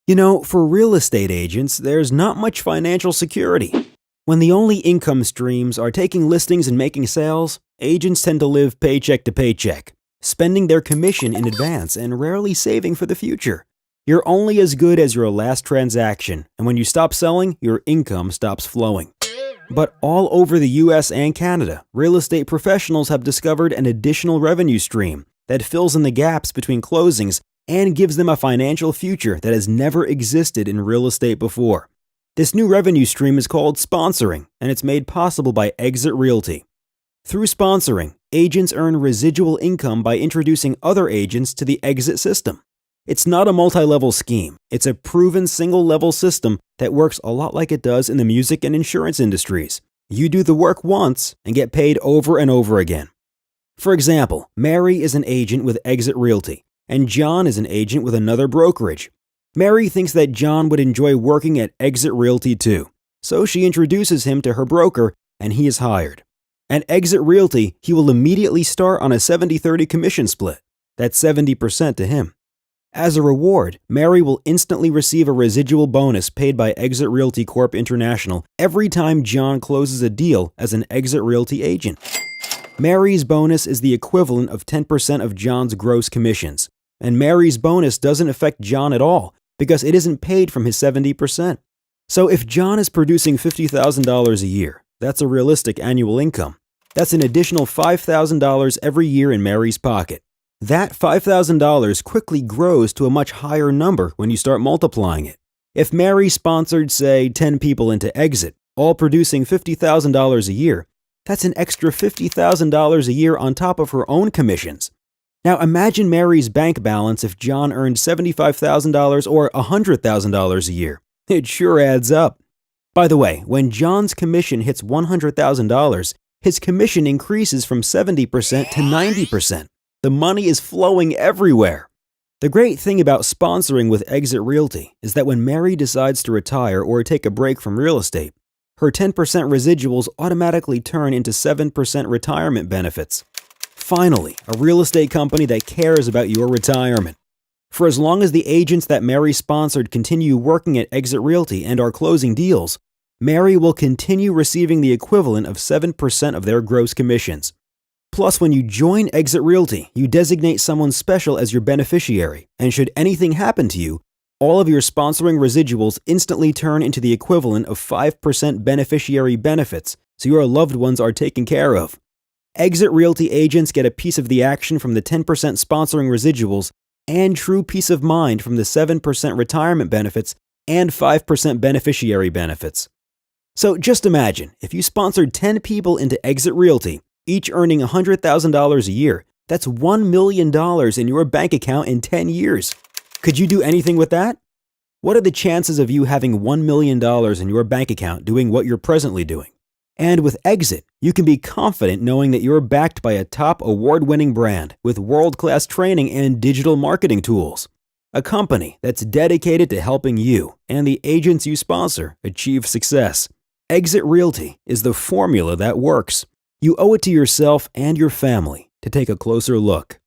For real estate agents, there's not much financial security. When the only income streams are taking listings and making sales, agents tend to live paycheck to paycheck, spending their commission in advance and rarely saving for the future. You're only as good as your last transaction, and when you stop selling, your income stops flowing. But all over the US and Canada, real estate professionals have discovered an additional revenue stream that fills in the gaps between closings and gives them a financial future that has never existed in real estate before. This new revenue stream is called sponsoring, and it's made possible by Exit Realty. Through sponsoring, agents earn residual income by introducing other agents to the Exit system. It's not a multi-level scheme. It's a proven single-level system that works a lot like it does in the music and insurance industries. You do the work once and get paid over and over again. For example, Mary is an agent with Exit Realty, and John is an agent with another brokerage. Mary thinks that John would enjoy working at Exit Realty too, so she introduces him to her broker and he is hired. At Exit Realty, he will immediately start on a 70-30 commission split. That's 70% to him. As a reward, Mary will instantly receive a residual bonus paid by Exit Realty Corp International every time John closes a deal as an Exit Realty agent. Mary's bonus is the equivalent of 10% of John's gross commissions, and Mary's bonus doesn't affect John at all because it isn't paid from his 70%. So if John is producing $50,000 a year, that's a realistic annual income. That's an additional $5,000 every year in Mary's pocket. That $5,000 quickly grows to a much higher number when you start multiplying it. If Mary sponsored, say, 10 people into Exit, all producing $50,000 a year, that's an extra $50,000 a year on top of her own commissions. Now imagine Mary's bank balance if John earned $75,000 or $100,000 a year. It sure adds up. By the way, when John's commission hits $100,000, his commission increases from 70% to 90%. The money is flowing everywhere. The great thing about sponsoring with Exit Realty is that when Mary decides to retire or take a break from real estate, her 10% residuals automatically turn into 7% retirement benefits. Finally, a real estate company that cares about your retirement. For as long as the agents that Mary sponsored continue working at Exit Realty and are closing deals, Mary will continue receiving the equivalent of 7% of their gross commissions. Plus, when you join Exit Realty, you designate someone special as your beneficiary, and should anything happen to you, all of your sponsoring residuals instantly turn into the equivalent of 5% beneficiary benefits, so your loved ones are taken care of. Exit Realty agents get a piece of the action from the 10% sponsoring residuals and true peace of mind from the 7% retirement benefits and 5% beneficiary benefits. So just imagine, if you sponsored 10 people into Exit Realty, each earning $100,000 a year, that's $1 million in your bank account in 10 years. Could you do anything with that? What are the chances of you having $1 million in your bank account doing what you're presently doing? And with Exit, you can be confident knowing that you're backed by a top award-winning brand with world-class training and digital marketing tools. A company that's dedicated to helping you and the agents you sponsor achieve success. Exit Realty is the formula that works. You owe it to yourself and your family to take a closer look.